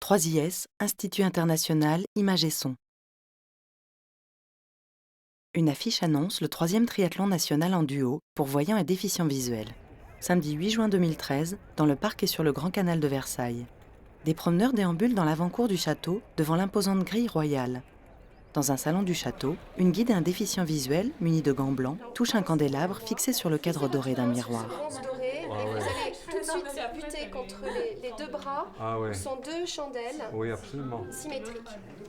3IS, Institut International Images et Son. Une affiche annonce le 3e triathlon national en duo pour voyants et déficients visuels. Samedi 8 juin 2013, dans le parc et sur le Grand Canal de Versailles. Des promeneurs déambulent dans l'avant-cour du château devant l'imposante grille royale. Dans un salon du château, une guide et un déficient visuel, muni de gants blancs, touchent un candélabre fixé sur le cadre doré d'un miroir. Et vous allez tout de suite buter contre les deux bras, où sont deux chandelles symétriques,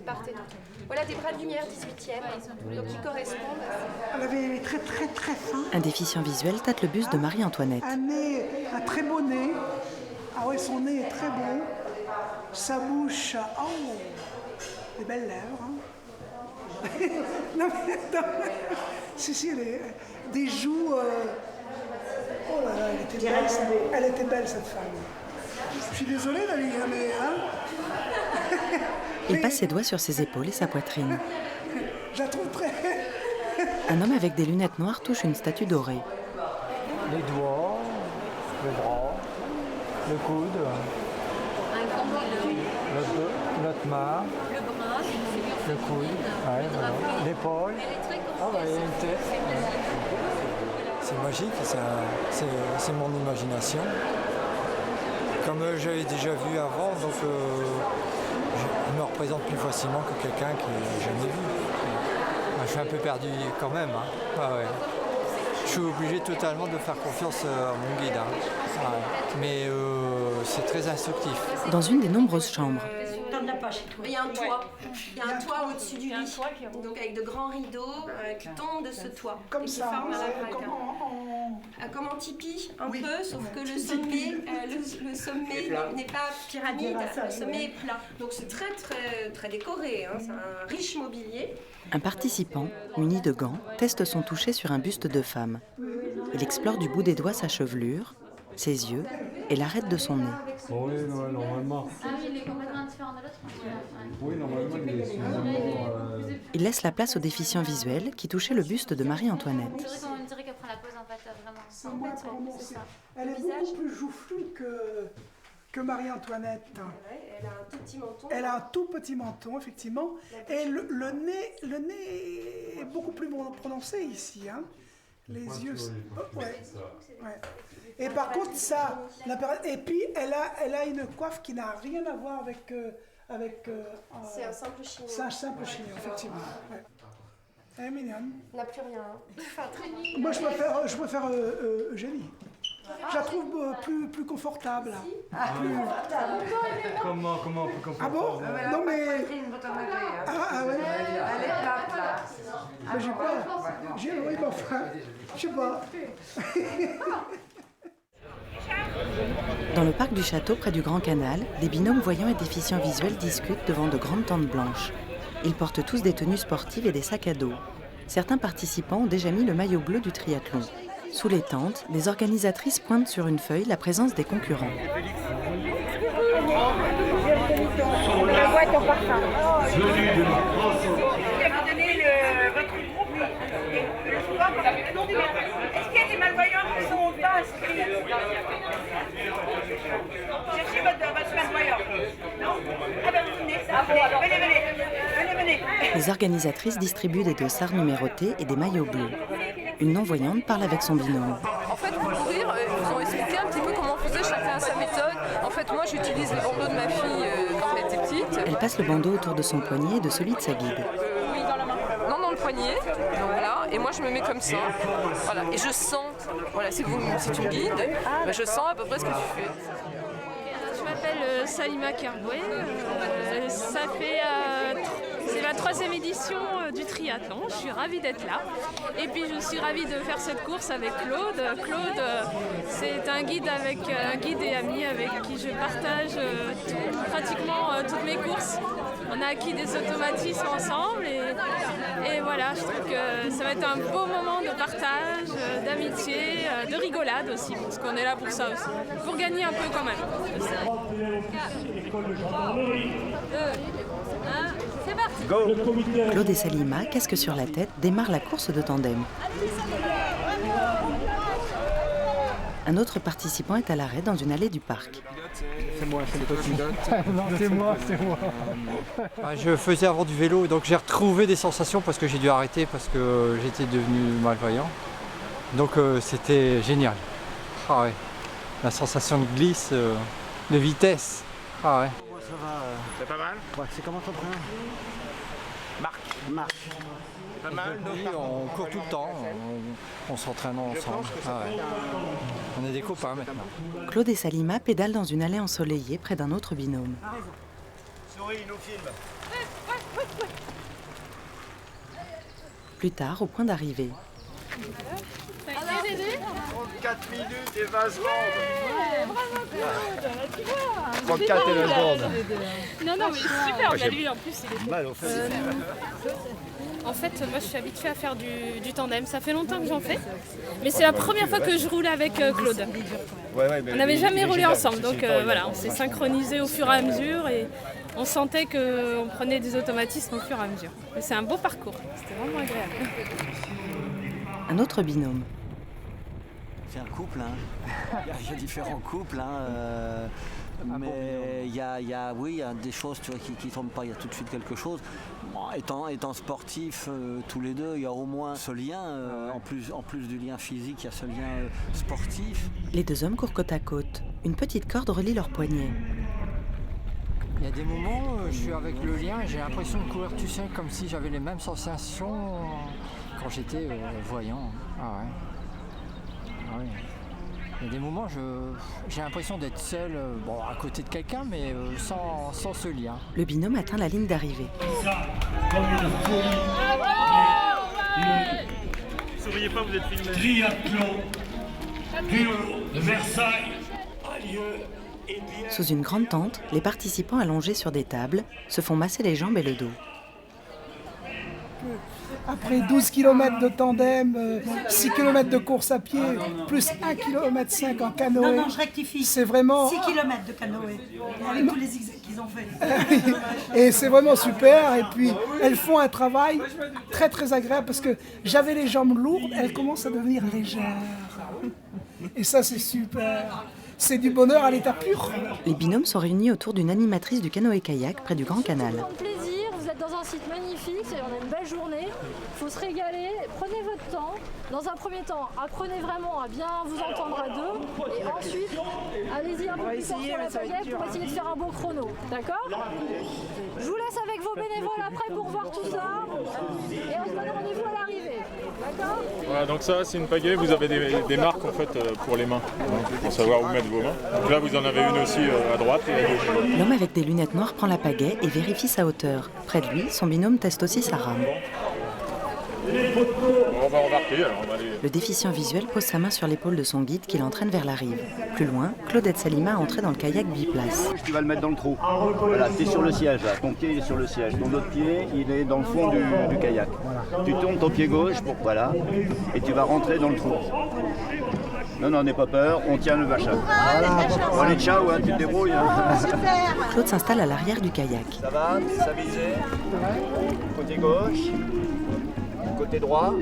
part et d'autre. Voilà des bras de lumière 18e, donc qui correspondent à... Elle avait très très très fin. Un déficient visuel tâte le buste de Marie-Antoinette. Un très beau nez. Ah ouais, son nez est très beau. Sa bouche, oh, des belles lèvres. Hein. Non mais attends, si, des joues. Oh là là, elle était belle cette femme. Je suis désolée d'aller, mais hein. Il passe ses doigts sur ses épaules et sa poitrine. Je la trouve très... Un homme avec des lunettes noires touche une statue dorée. Les doigts, le bras, le coude, l'autre main, le coude, l'épaule. Ah bah, il y a une tête. C'est magique, c'est mon imagination. Comme j'avais déjà vu avant, donc je me représente plus facilement que quelqu'un que j'ai jamais vu. Je suis un peu perdu quand même. Hein. Ah ouais. Je suis obligé totalement de faire confiance à mon guide. Hein. Mais c'est très instructif. Dans une des nombreuses chambres, Il y a un toit. Il y a un toit au-dessus du lit, donc avec de grands rideaux qui tombent de ce toit. Comme et qui ça, forment comme en tipi, un peu, sauf que le sommet n'est pas pyramide, le sommet est plat. Donc c'est très très très décoré, hein. C'est un riche mobilier. un participant, muni de gants, teste son toucher sur un buste de femme. Il explore du bout des doigts sa chevelure, ses yeux et l'arête de son nez. Oui, normalement. Ah oui, il est complètement différent de l'autre. Oui, normalement, il est suffisamment... Il laisse la place aux déficients visuels qui touchaient le buste de Marie-Antoinette. C'est vrai qu'on dirait qu'après la pause, en fait, vraiment. C'est ça. Elle est beaucoup plus joufflue que Marie-Antoinette. Elle a un tout petit menton. Elle a un tout petit menton, effectivement. Et le nez est beaucoup plus prononcé ici. Hein. Les yeux... Oh, ouais. Ouais. Et par contre, ça... Et puis, elle a une coiffe qui n'a rien à voir avec... C'est un simple chignon. C'est un simple chignon, effectivement. Ouais. Elle est mignonne. Elle n'a plus rien. Moi, je préfère Eugénie. Je la trouve plus confortable. Comment plus confortable? Ah bon? Non mais... Ah ouais? Elle est plate là. Mais j'ai pas... Oui, mais enfin... Je sais pas. Dans le parc du château, près du Grand Canal, des binômes voyants et déficients visuels discutent devant de grandes tentes blanches. Ils portent tous des tenues sportives et des sacs à dos. Certains participants ont déjà mis le maillot bleu du triathlon. Sous les tentes, les organisatrices pointent sur une feuille la présence des concurrents. La boîte en parfum. Vous avez donné votre groupe et le sport. Est-ce qu'il y a des malvoyants qui sont pas inscrits? Cherchez votre malvoyant. Non? Ah ben vous venez. Venez. Les organisatrices distribuent des dossards numérotés et des maillots bleus. Une non-voyante parle avec son binôme. En fait, pour courir, ils ont expliqué un petit peu comment on faisait chacun sa méthode. En fait, moi, j'utilise les bandeaux de ma fille quand elle était petite. Elle passe le bandeau autour de son poignet et de celui de sa guide. Oui, dans la main. Non, dans le poignet. Donc, voilà. Et moi, je me mets comme ça. Voilà. Et je sens. Voilà, si tu me guides, ben, je sens à peu près ce que tu fais. Je m'appelle Salima Kerboué. C'est la 3e édition du triathlon. Je suis ravie d'être là. Et puis je suis ravie de faire cette course avec Claude. Claude, c'est un guide et ami avec qui je partage pratiquement toutes mes courses. On a acquis des automatismes ensemble et voilà, je trouve que ça va être un beau moment de partage, d'amitié, de rigolade aussi, parce qu'on est là pour ça aussi. Pour gagner un peu quand même. C'est parti. Claude et Salima, casque sur la tête, démarrent la course de tandem. Un autre participant est à l'arrêt dans une allée du parc. C'est moi, c'est le pilote. Non, c'est moi. Je faisais avant du vélo, donc j'ai retrouvé des sensations parce que j'ai dû arrêter parce que j'étais devenu malvoyant. Donc c'était génial. Ah ouais. La sensation de glisse, de vitesse. Ah ouais. Ça va. C'est pas mal. Ouais, c'est comment ton prénom? Marc. Pas mal. Oui, on court tout le temps, on s'entraîne ensemble. Ah ouais. On est des copains maintenant. Claude et Salima pédalent dans une allée ensoleillée près d'un autre binôme. Souris, il nous filme. Plus tard, au point d'arrivée. 34 minutes et 20 secondes. Ouais, bravo Claude, tu vois. 34 et 20 secondes. Non, mais super, bah, lui en plus il est mal au fait. En fait, moi je suis habituée à faire du tandem, ça fait longtemps que j'en fais. Mais c'est la première fois que je roule avec Claude. On n'avait jamais roulé ensemble, donc voilà, on s'est synchronisé au fur et à mesure et on sentait qu'on prenait des automatismes au fur et à mesure. Mais c'est un beau parcours, c'était vraiment agréable. Un autre binôme. C'est un couple, hein. Il y a différents couples, hein. Mais il y a des choses tu vois, qui ne tombent pas, il y a tout de suite quelque chose. Bon, étant sportifs tous les deux, il y a au moins ce lien, en plus du lien physique, il y a ce lien sportif. Les deux hommes courent côte à côte. Une petite corde relie leurs poignets. Il y a des moments où je suis avec le lien et j'ai l'impression de courir, tu sais, comme si j'avais les mêmes sensations quand j'étais voyant. Ah ouais. Il y a des moments, j'ai l'impression d'être seul, à côté de quelqu'un, mais sans ce lien. Le binôme atteint la ligne d'arrivée. Souriez pas, vous êtes filmé. Triathlon de Versailles a lieu. Sous une grande tente, les participants allongés sur des tables se font masser les jambes et le dos. Après 12 km de tandem, 6 km de course à pied, plus 1,5 km en canoë. Non, je rectifie. C'est vraiment... 6 km de canoë, avec tous les zigzags qu'ils ont fait. Et c'est vraiment super. Et puis, elles font un travail très, très agréable parce que j'avais les jambes lourdes, elles commencent à devenir légères. Et ça, c'est super. C'est du bonheur à l'état pur. Les binômes sont réunis autour d'une animatrice du canoë-kayak près du Grand Canal. Plaisir, vous êtes dans un site magnifique, on a une belle journée, il faut se régaler, prenez votre temps. Dans un premier temps, apprenez vraiment à bien vous entendre à deux et ensuite, allez-y un peu plus fort sur la pagaie pour essayer de faire un bon chrono, d'accord? Je vous laisse avec vos bénévoles après pour voir tout ça et on se donne rendez-vous à l'arrivée, d'accord? Voilà, donc ça c'est une pagaie, vous avez des marques en fait pour les mains, pour savoir où mettre vos mains. Donc là vous en avez une aussi à droite et à gauche. L'homme avec des lunettes noires prend la pagaie et vérifie sa hauteur. Près de lui, son binôme teste aussi sa rame. On va embarquer, alors on va aller... Le déficient visuel pose sa main sur l'épaule de son guide qui l'entraîne vers la rive. Plus loin, Claude aide Salima à entrer dans le kayak biplace. Tu vas le mettre dans le trou. Voilà, tu es sur le siège, là. Ton pied est sur le siège. Ton autre pied, il est dans le fond du kayak. Tu tournes ton pied gauche, voilà, et tu vas rentrer dans le trou. Non, n'aie pas peur, on tient le machin. Voilà. Allez, ciao, hein, tu te débrouilles. Hein. Claude s'installe à l'arrière du kayak. Ça va, stabiliser. Côté gauche. Côté droit.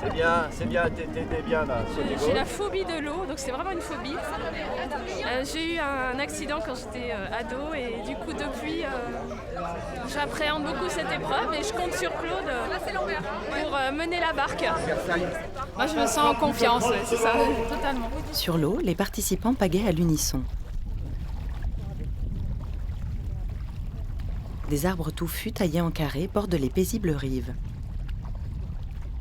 C'est bien, t'es bien là. J'ai la phobie de l'eau, donc c'est vraiment une phobie. J'ai eu un accident quand j'étais ado et du coup depuis j'appréhende beaucoup cette épreuve et je compte sur Claude pour mener la barque. Moi je me sens en confiance, c'est ça, totalement. Sur l'eau, les participants pagaient à l'unisson. Des arbres touffus taillés en carré bordent les paisibles rives.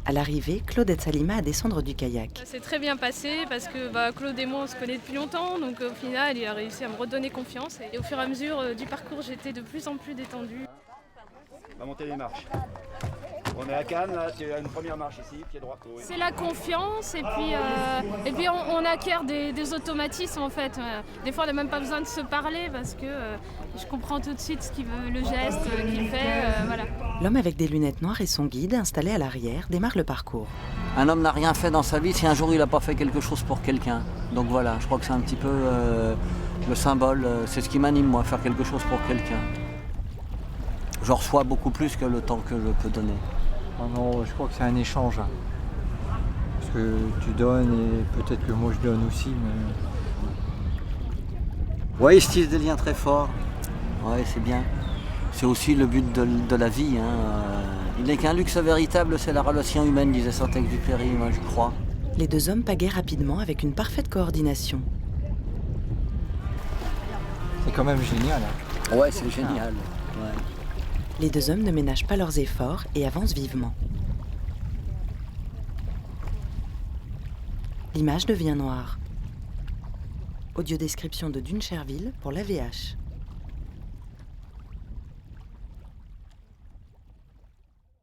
À l'arrivée, Claude aide Salima à descendre du kayak. Ça s'est très bien passé parce que Claude et moi on se connaît depuis longtemps, donc au final il a réussi à me redonner confiance et au fur et à mesure du parcours j'étais de plus en plus détendue. On va monter les marches. On est à Cannes, là, tu as une première marche ici, pied droit. C'est la confiance et puis on acquiert des automatismes en fait. Des fois on n'a même pas besoin de se parler parce que je comprends tout de suite ce qu'il veut, le geste qu'il fait, voilà. L'homme avec des lunettes noires et son guide, installé à l'arrière, démarre le parcours. Un homme n'a rien fait dans sa vie si un jour il n'a pas fait quelque chose pour quelqu'un. Donc voilà, je crois que c'est un petit peu le symbole, c'est ce qui m'anime moi, faire quelque chose pour quelqu'un. Je reçois beaucoup plus que le temps que je peux donner. Oh non, je crois que c'est un échange. Parce que tu donnes et peut-être que moi je donne aussi. Mais... Ouais, ils tissent des liens très forts. Ouais, c'est bien. C'est aussi le but de la vie. Il n'est qu'un luxe véritable, c'est la relation humaine, disait Saint-Exupéry, moi je crois. Les deux hommes pagaient rapidement avec une parfaite coordination. C'est quand même génial. Hein. Ouais, c'est génial. Ouais. Les deux hommes ne ménagent pas leurs efforts et avancent vivement. L'image devient noire. Audiodescription de Dune Cherville pour la VH.